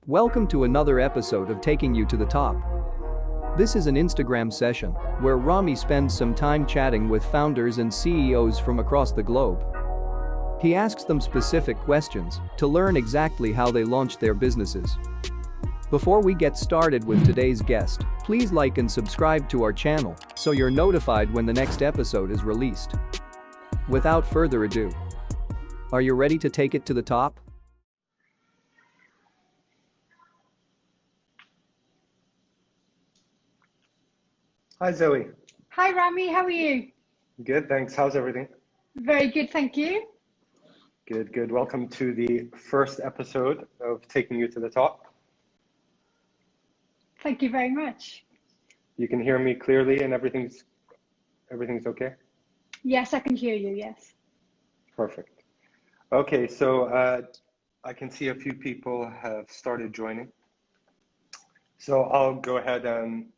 Welcome to another episode of Taking You to the Top. This is an Instagram session where Rami spends some time chatting with founders and CEOs from across the globe. He asks them specific questions to learn exactly how they launched their businesses. Before we get started with today's guest, please like and subscribe to our channel so you're notified when the next episode is released. Without further ado, are you ready to take it to the top? Hi Zoe. Hi Rami, how are you? Good, thanks. How's everything? Very good, thank you. Good. Welcome to the first episode of Taking You to the Top. Thank you very much. You can hear me clearly and everything's okay? Yes, I can hear you, yes. Perfect. Okay, so I can see a few people have started joining. So I'll go ahead and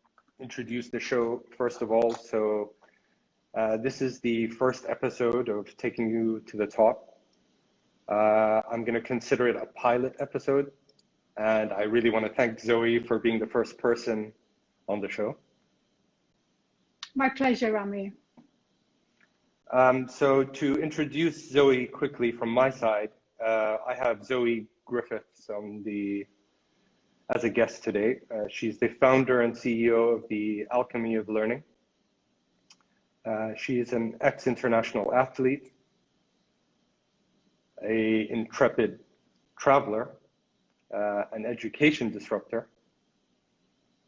introduce the show first of all. So this is the first episode of Taking You to the Top. I'm going to consider it a pilot episode, and I really want to thank Zoe for being the first person on the show. My pleasure, Rami. So to introduce Zoe quickly from my side, I have Zoe Griffiths as a guest today. She's the founder and CEO of the Alchemy of Learning. She is an ex-international athlete, an intrepid traveler, an education disruptor,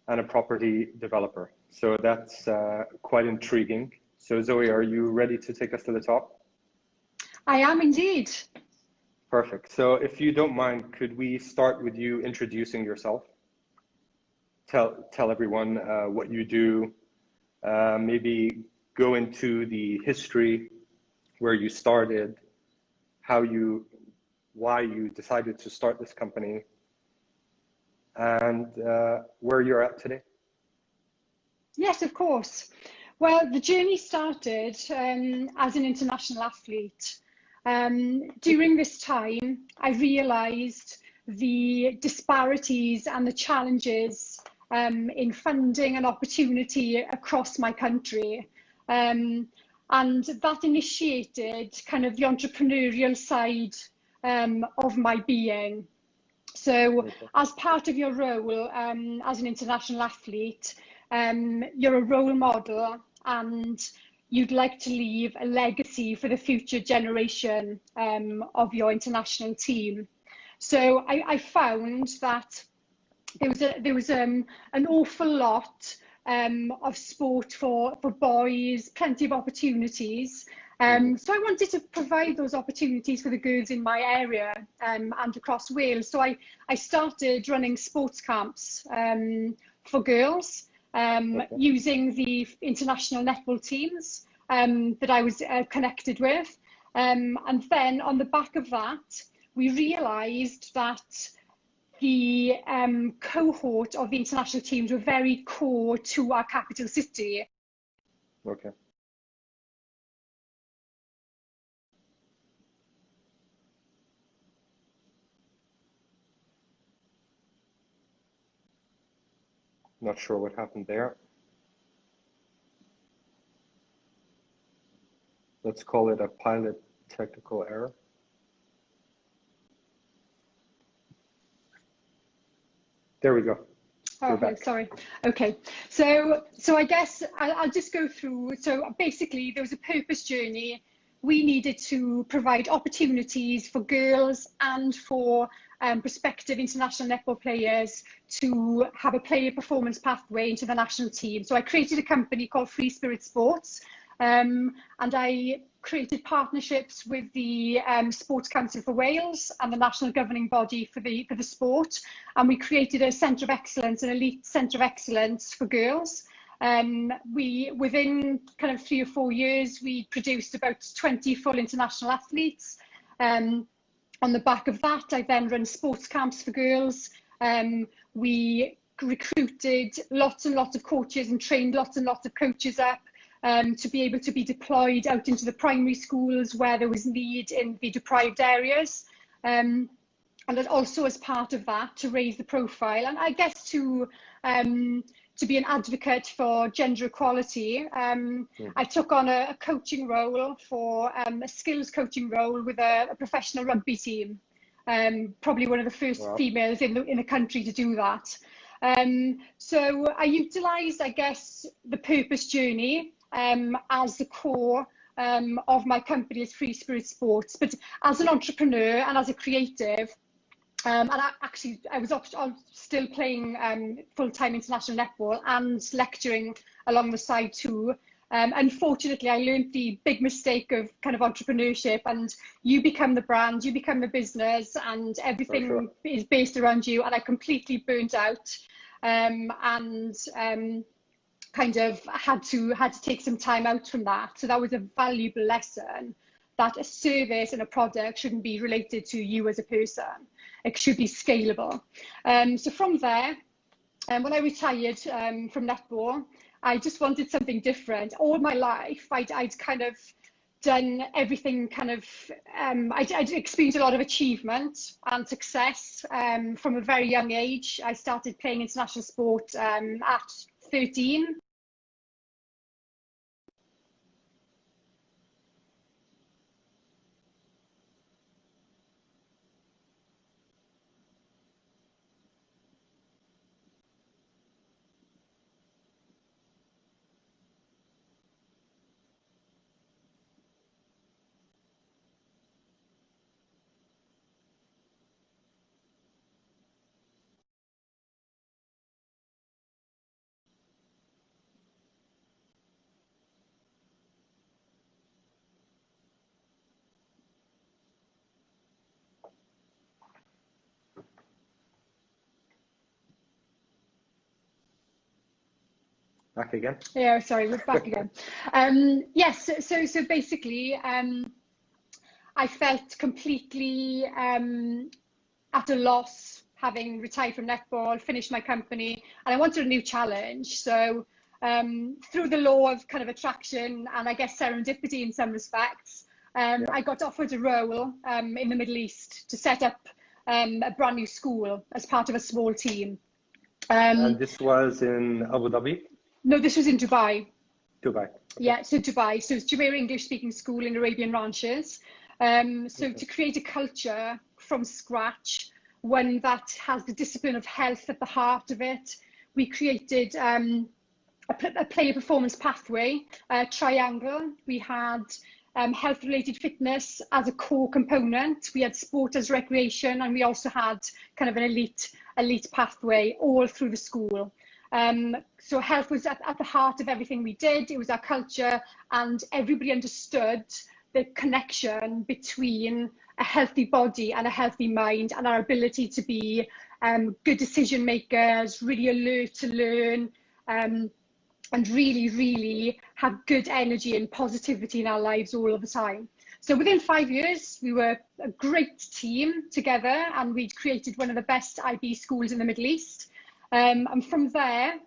and a property developer. So that's quite intriguing. So Zoe, are you ready to take us to the top? I am indeed. Perfect. So if you don't mind, could we start with you introducing yourself? Tell everyone what you do, maybe go into the history, where you started, why you decided to start this company, and where you're at today. Yes, of course. Well, the journey started as an international athlete. During this time, I realized the disparities and the challenges in funding and opportunity across my country. And that initiated kind of the entrepreneurial side of my being. So as part of your role as an international athlete, you're a role model and you'd like to leave a legacy for the future generation of your international team. So I found that there was an awful lot of sport for boys, plenty of opportunities. So I wanted to provide those opportunities for the girls in my area and across Wales. So I started running sports camps for girls. Using the international netball teams that I was connected with. And then on the back of that, we realized that the cohort of the international teams were very core to our capital city. Okay. Not sure what happened there. Let's call it a pilot technical error. There we go. Oh, sorry. Okay. So I guess I'll just go through. So basically, there was a purpose journey. We needed to provide opportunities for girls and for prospective international netball players to have a player performance pathway into the national team. So I created a company called Free Spirit Sports, and I created partnerships with the Sports Council for Wales and the national governing body for the sport, and we created a centre of excellence, an elite centre of excellence for girls. Within kind of 3 or 4 years, we produced about 20 full international athletes. On the back of that, I then run sports camps for girls. We recruited lots and lots of coaches and trained lots and lots of coaches up to be able to be deployed out into the primary schools where there was need in the deprived areas. And and that also as part of that to raise the profile, and I guess to be an advocate for gender equality. I took on a coaching role for a skills coaching role with a professional rugby team. Probably one of the first females in the country to do that. So I utilised, I guess, the purpose journey as the core of my company as Free Spirit Sports. But as an entrepreneur and as a creative, and I was still playing full-time international netball and lecturing along the side too. Unfortunately, I learned the big mistake of kind of entrepreneurship, and you become the brand, you become the business, and everything is based around you. And I completely burnt out, and kind of had to take some time out from that. So that was a valuable lesson, that a service and a product shouldn't be related to you as a person. It should be scalable. So from there, when I retired from netball, I just wanted something different. All my life, I'd kind of done everything kind of, I'd experienced a lot of achievement and success from a very young age. I started playing international sport at 13. Back again? Yeah, sorry, we're back again. Yes, so basically, I felt completely at a loss, having retired from netball, finished my company, and I wanted a new challenge. So through the law of kind of attraction and I guess serendipity in some respects, I got offered a role in the Middle East to set up a brand new school as part of a small team. And this was in Abu Dhabi? No, this was in Dubai. Dubai. Okay. Yeah, so Dubai. So it's Jumeirah English speaking school in Arabian Ranches. So to create a culture from scratch, one that has the discipline of health at the heart of it, we created a player performance pathway, a triangle. We had health related fitness as a core component. We had sport as recreation, and we also had kind of an elite pathway all through the school. So health was at the heart of everything we did. It was our culture, and everybody understood the connection between a healthy body and a healthy mind, and our ability to be good decision makers, really alert to learn, and really have good energy and positivity in our lives all of the time. So within 5 years, we were a great team together, and we'd created one of the best IB schools in the Middle East. And from there,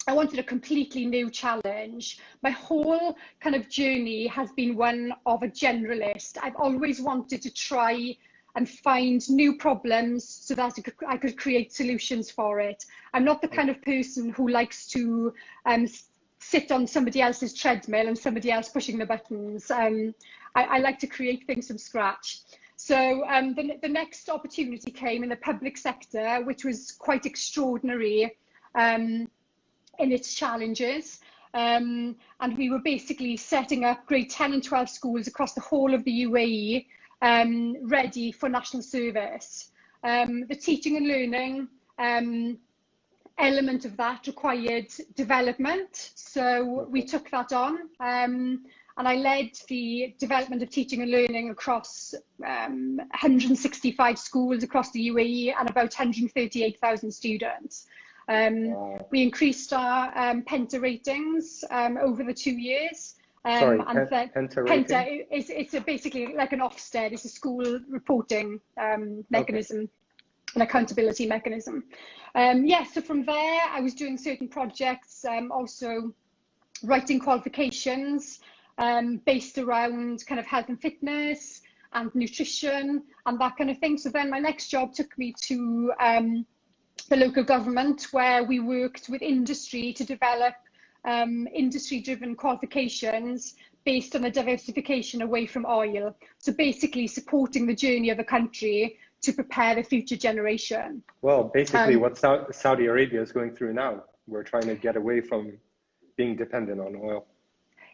I wanted a completely new challenge. My whole kind of journey has been one of a generalist. I've always wanted to try and find new problems so that I could create solutions for it. I'm not the kind of person who likes to sit on somebody else's treadmill and somebody else pushing the buttons. I like to create things from scratch. So the next opportunity came in the public sector, which was quite extraordinary in its challenges. And we were basically setting up grade 10 and 12 schools across the whole of the UAE, ready for national service. The teaching and learning element of that required development. So we took that on. And I led the development of teaching and learning across 165 schools across the UAE and about 138,000 students. We increased our Penta ratings over the 2 years. Sorry, and Penta it's basically like an Ofsted. It's a school reporting mechanism, an accountability mechanism. So from there, I was doing certain projects, also writing qualifications, based around kind of health and fitness, and nutrition and that kind of thing. So then my next job took me to the local government, where we worked with industry to develop industry-driven qualifications based on the diversification away from oil. So basically supporting the journey of the country to prepare the future generation. Well, basically what Saudi Arabia is going through now. We're trying to get away from being dependent on oil.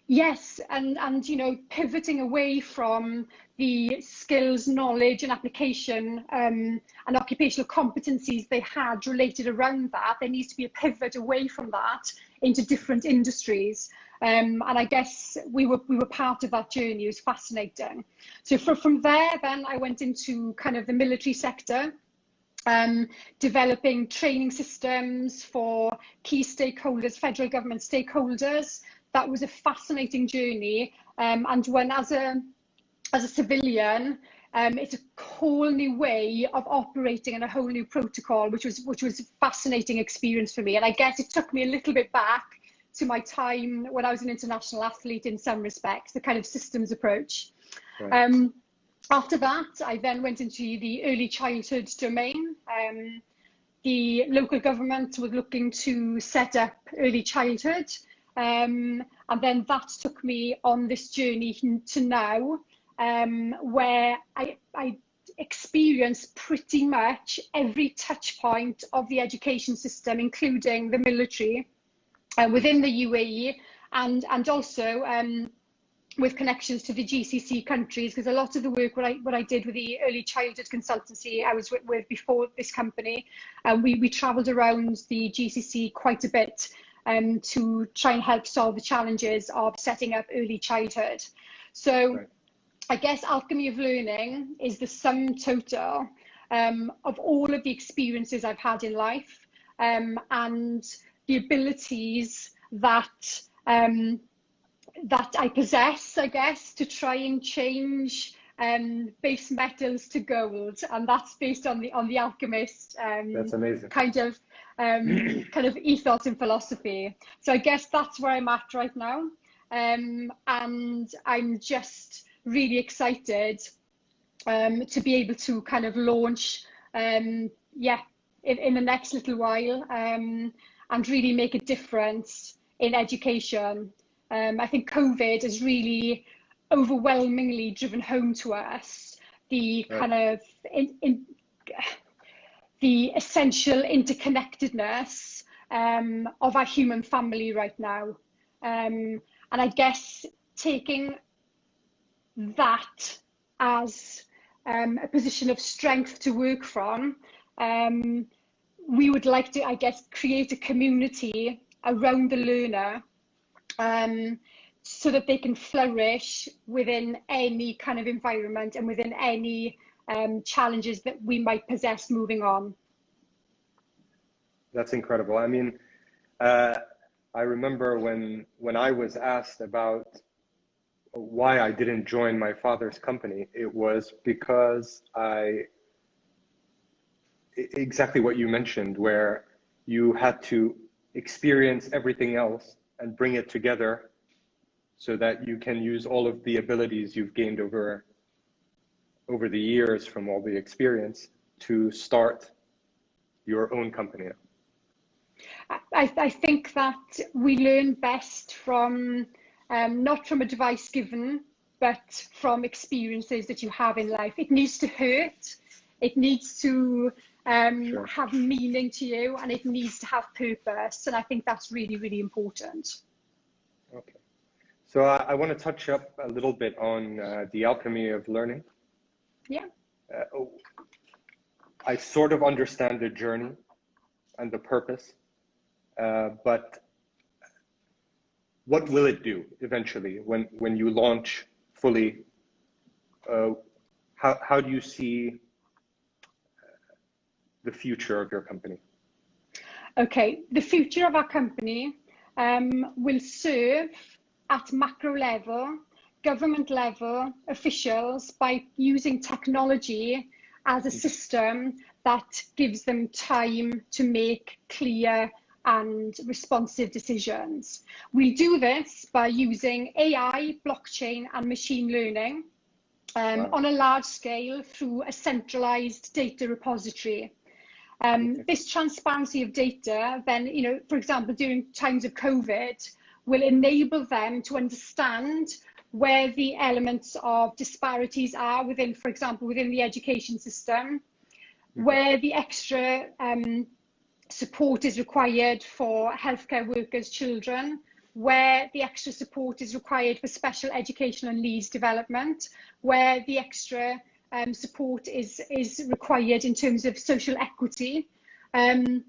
Yes, and you know, pivoting away from the skills, knowledge and application and occupational competencies they had related around that, there needs to be a pivot away from that into different industries. And I guess we were part of that journey. It was fascinating. So from there, then I went into kind of the military sector, developing training systems for key stakeholders, federal government stakeholders. That was a fascinating journey, and when as a civilian, it's a whole new way of operating and a whole new protocol, which was a fascinating experience for me. And I guess it took me a little bit back to my time when I was an international athlete in some respects, the kind of systems approach. Right. After that, I then went into the early childhood domain. The local government was looking to set up early childhood. And then that took me on this journey to now, where I experienced pretty much every touch point of the education system, including the military within the UAE, and also with connections to the GCC countries, because a lot of the work what I did with the early childhood consultancy I was with before this company, we travelled around the GCC quite a bit. To try and help solve the challenges of setting up early childhood. So right. I guess alchemy of learning is the sum total of all of the experiences I've had in life, and the abilities that that I possess, I guess, to try and change base metals to gold, and that's based on the Alchemist. That's amazing. Kind of ethos and philosophy. So I guess that's where I'm at right now, and I'm just really excited to be able to kind of launch, in the next little while, and really make a difference in education. I think COVID has really overwhelmingly driven home to us the kind of the essential interconnectedness of our human family right now. And I guess taking that as a position of strength to work from, we would like to, I guess, create a community around the learner, so that they can flourish within any kind of environment and within any challenges that we might possess moving on. That's incredible. I mean, I remember when I was asked about why I didn't join my father's company, it was because exactly what you mentioned, where you had to experience everything else and bring it together so that you can use all of the abilities you've gained over the years from all the experience to start your own company. I think that we learn best from, not from a device given, but from experiences that you have in life. It needs to hurt, it needs to sure. have meaning to you, and it needs to have purpose. And I think that's really, really important. Okay. So I want to touch up a little bit on the alchemy of learning. Yeah. I sort of understand the journey and the purpose, but what will it do eventually when you launch fully? How do you see the future of your company? Okay, the future of our company will serve at macro level, government level officials by using technology as a system that gives them time to make clear and responsive decisions. We do this by using AI, blockchain, and machine learning Wow. on a large scale through a centralized data repository. This transparency of data then, you know, for example, during times of COVID, will enable them to understand where the elements of disparities are within, for example, within the education system, where the extra support is required for healthcare workers' children, where the extra support is required for special educational needs development, where the extra support is required in terms of social equity. And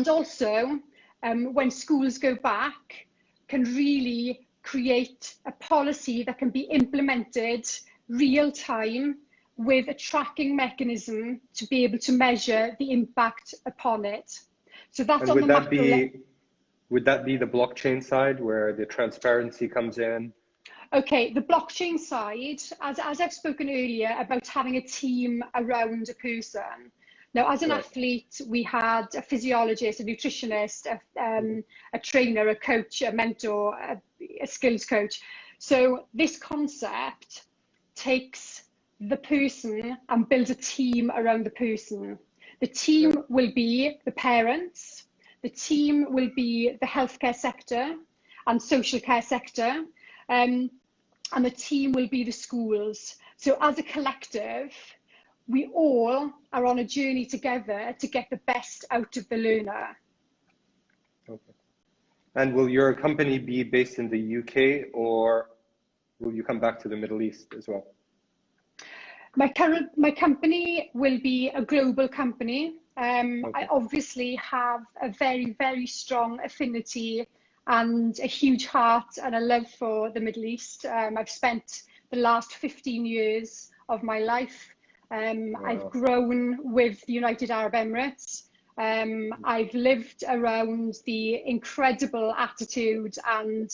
also, when schools go back, can really create a policy that can be implemented real time with a tracking mechanism to be able to measure the impact upon it. So that's and on the macro level. Would that be the blockchain side where the transparency comes in? Okay, the blockchain side, as I've spoken earlier about having a team around a person. Now, as an athlete, we had a physiologist, a nutritionist, a trainer, a coach, a mentor, a skills coach. So this concept takes the person and builds a team around the person. The team will be the parents, the team will be the healthcare sector and social care sector, and the team will be the schools. So as a collective, we all are on a journey together to get the best out of the learner. Okay. And will your company be based in the UK, or will you come back to the Middle East as well? My company will be a global company. I obviously have a very, very strong affinity and a huge heart and a love for the Middle East. I've spent the last 15 years of my life. I've grown with the United Arab Emirates. I've lived around the incredible attitude and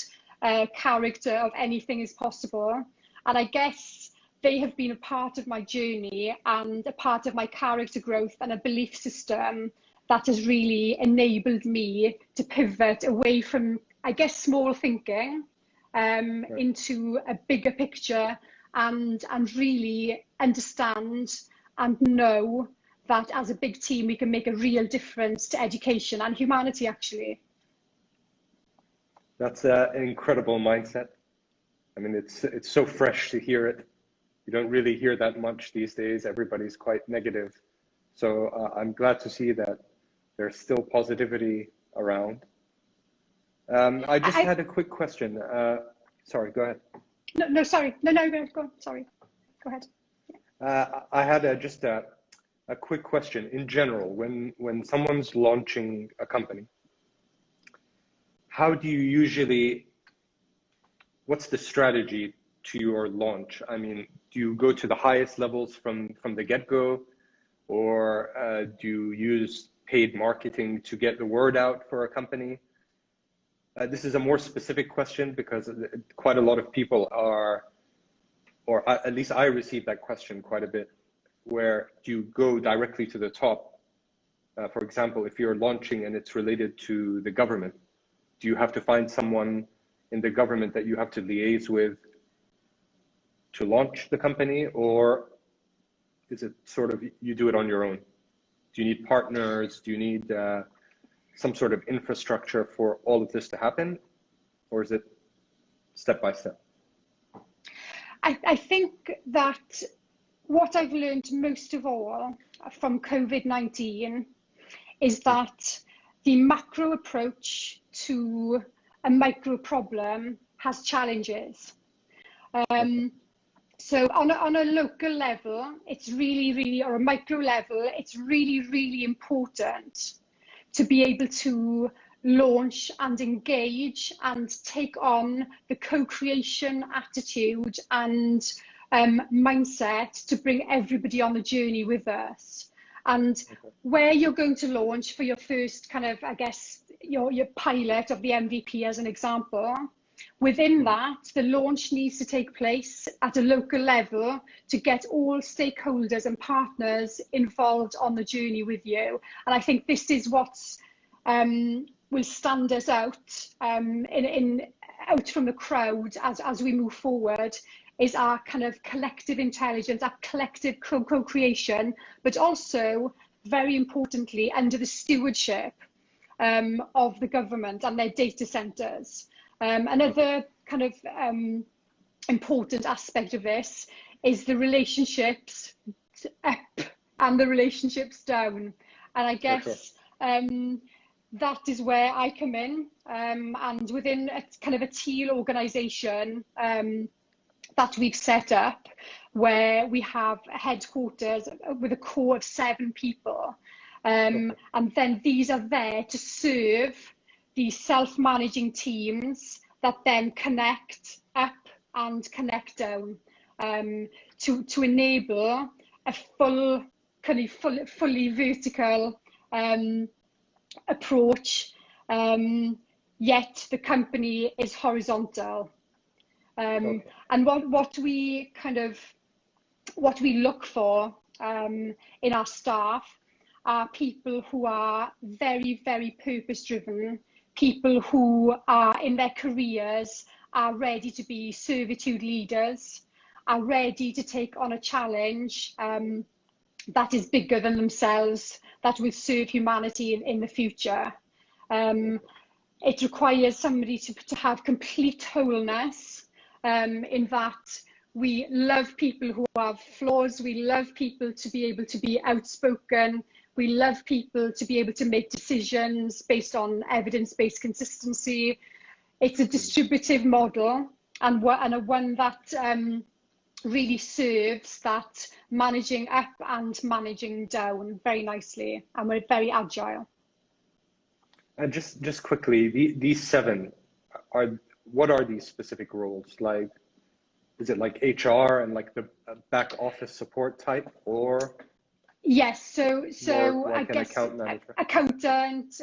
character of anything is possible. And I guess they have been a part of my journey and a part of my character growth and a belief system that has really enabled me to pivot away from, I guess, small thinking into a bigger picture and really understand and know that as a big team, we can make a real difference to education and humanity, actually. That's an incredible mindset. I mean, it's so fresh to hear it. You don't really hear that much these days. Everybody's quite negative. So I'm glad to see that there's still positivity around. I just had a quick question. Sorry, go ahead. No, sorry. No, go on. Sorry. Go ahead. I had just a quick question. In general, when someone's launching a company, how do you usually, what's the strategy to your launch? I mean, do you go to the highest levels from the get-go, or do you use paid marketing to get the word out for a company? This is a more specific question because quite a lot of people are, or at least I receive that question quite a bit, where do you go directly to the top? For example, if you're launching and it's related to the government, do you have to find someone in the government that you have to liaise with to launch the company, or is it sort of you do it on your own? Do you need partners? Do you need some sort of infrastructure for all of this to happen, or is it step by step? I think that what I've learned most of all from COVID-19 is that the macro approach to a micro problem has challenges. So on a local level, it's really, or a micro level, it's really important to be able to launch and engage and take on the co-creation attitude and mindset to bring everybody on the journey with us. And where you're going to launch for your first kind of, I guess, your pilot of the MVP as an example, within that, the launch needs to take place at a local level to get all stakeholders and partners involved on the journey with you. And I think this is what will stand us out in out from the crowd as we move forward is our kind of collective intelligence, our collective co-creation, but also, very importantly, under the stewardship of the government and their data centres. Another kind of important aspect of this is the relationships up and the relationships down. And I guess that is where I come in. And within a kind of a teal organisation that we've set up, where we have a headquarters with a core of 7 people. And then these are there to serve these self-managing teams that then connect up and connect down to enable a fully vertical approach, yet the company is horizontal. And what we look for in our staff are people who are very, very purpose driven, people who are in their careers are ready to be servitude leaders, are ready to take on a challenge that is bigger than themselves, that will serve humanity in the future. It requires somebody to have complete wholeness, in that we love people who have flaws, we love people to be able to be outspoken, we love people to be able to make decisions based on evidence-based consistency. It's a distributive model and one that really serves that managing up and managing down very nicely, and we're very agile. And just quickly, these 7 what are these specific roles? Like, is it like HR and like the back office support type, or? Yes, so like I guess accountant,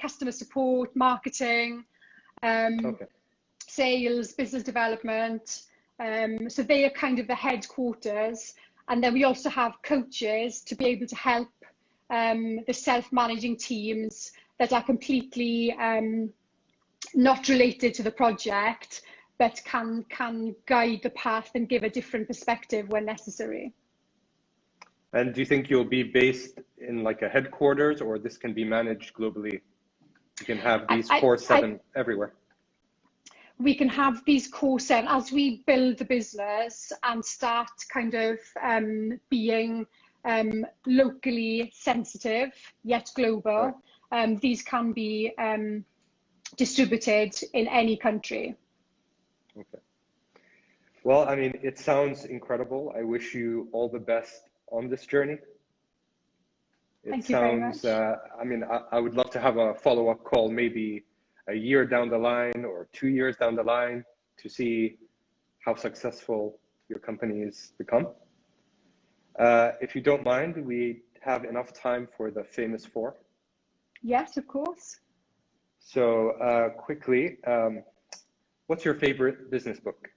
customer support, marketing, sales, business development. So they are kind of the headquarters, and then we also have coaches to be able to help the self-managing teams that are completely not related to the project, but can guide the path and give a different perspective when necessary. And do you think you'll be based in like a headquarters, or this can be managed globally? You can have these core 7 everywhere. We can have these core 7 as we build the business and start kind of being locally sensitive yet global. Right. These can be distributed in any country. Okay. Well, I mean, it sounds incredible. I wish you all the best on this journey. Thank you very much. I mean, I would love to have a follow-up call, maybe a year down the line or 2 years down the line, to see how successful your company has become. If you don't mind, we have enough time for the famous 4. Yes, of course. So quickly, what's your favorite business book?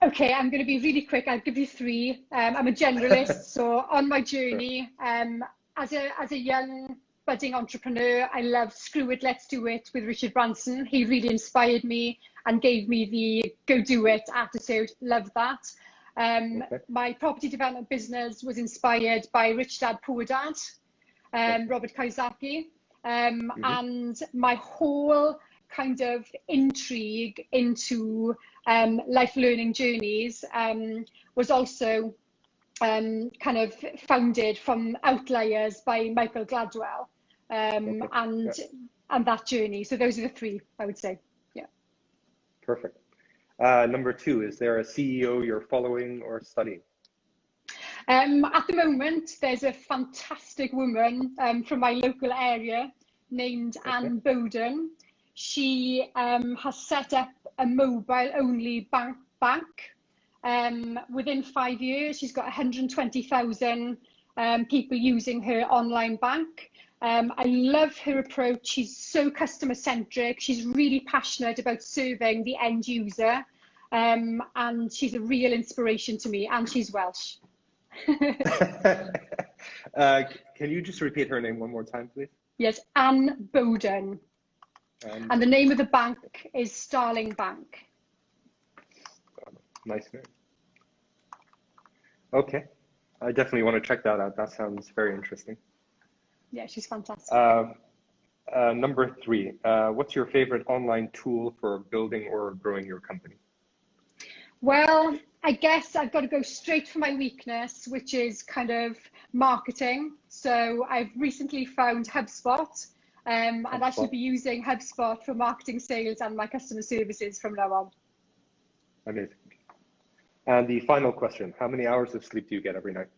Okay, I'm going to be really quick. I'll give you 3. I'm a generalist, so on my journey, as a young budding entrepreneur, I loved Screw It, Let's Do It with Richard Branson. He really inspired me and gave me the go do it attitude. Love that. My property development business was inspired by Rich Dad Poor Dad, Robert Kiyosaki, and my whole kind of intrigue into life learning journeys was also kind of founded from Outliers by Michael Gladwell, and that journey. So those are the 3, I would say. Yeah. Perfect. Number 2, is there a CEO you're following or studying? At the moment, there's a fantastic woman from my local area named Anne Bowden. She has set up a mobile-only bank. Within 5 years, she's got 120,000 people using her online bank. I love her approach. She's so customer-centric. She's really passionate about serving the end user, and she's a real inspiration to me, and she's Welsh. Can you just repeat her name one more time, please? Yes, Anne Bowden. And the name of the bank is Starling Bank. Nice name. Okay, I definitely want to check that out. That sounds very interesting. Yeah, she's fantastic. Number 3, what's your favorite online tool for building or growing your company? Well, I guess I've got to go straight for my weakness, which is kind of marketing. So I've recently found HubSpot, and I should be using HubSpot for marketing, sales, and my customer services from now on. Amazing. And the final question, how many hours of sleep do you get every night?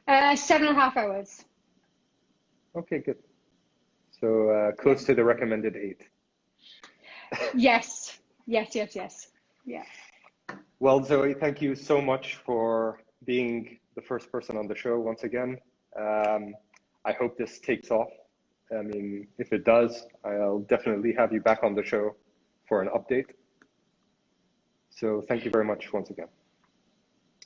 7.5 hours. Okay, good. So close to the recommended 8. Yes. Yeah. Well, Zoe, thank you so much for being the first person on the show once again. I hope this takes off. I mean, if it does, I'll definitely have you back on the show for an update. So thank you very much once again.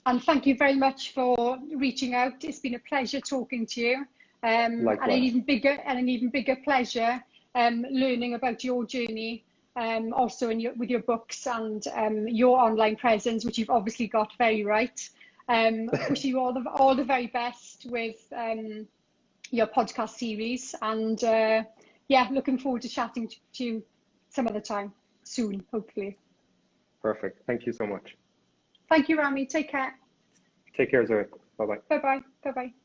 And thank you very much for reaching out. It's been a pleasure talking to you. And an even bigger pleasure learning about your journey, also with your books and your online presence, which you've obviously got very right. Wish you all the very best with your podcast series, and yeah, looking forward to chatting to you some other time soon, hopefully. Perfect. Thank you so much. Thank you, Rami. Take care. Take care, Zoe. Bye-bye. Bye-bye. Bye-bye.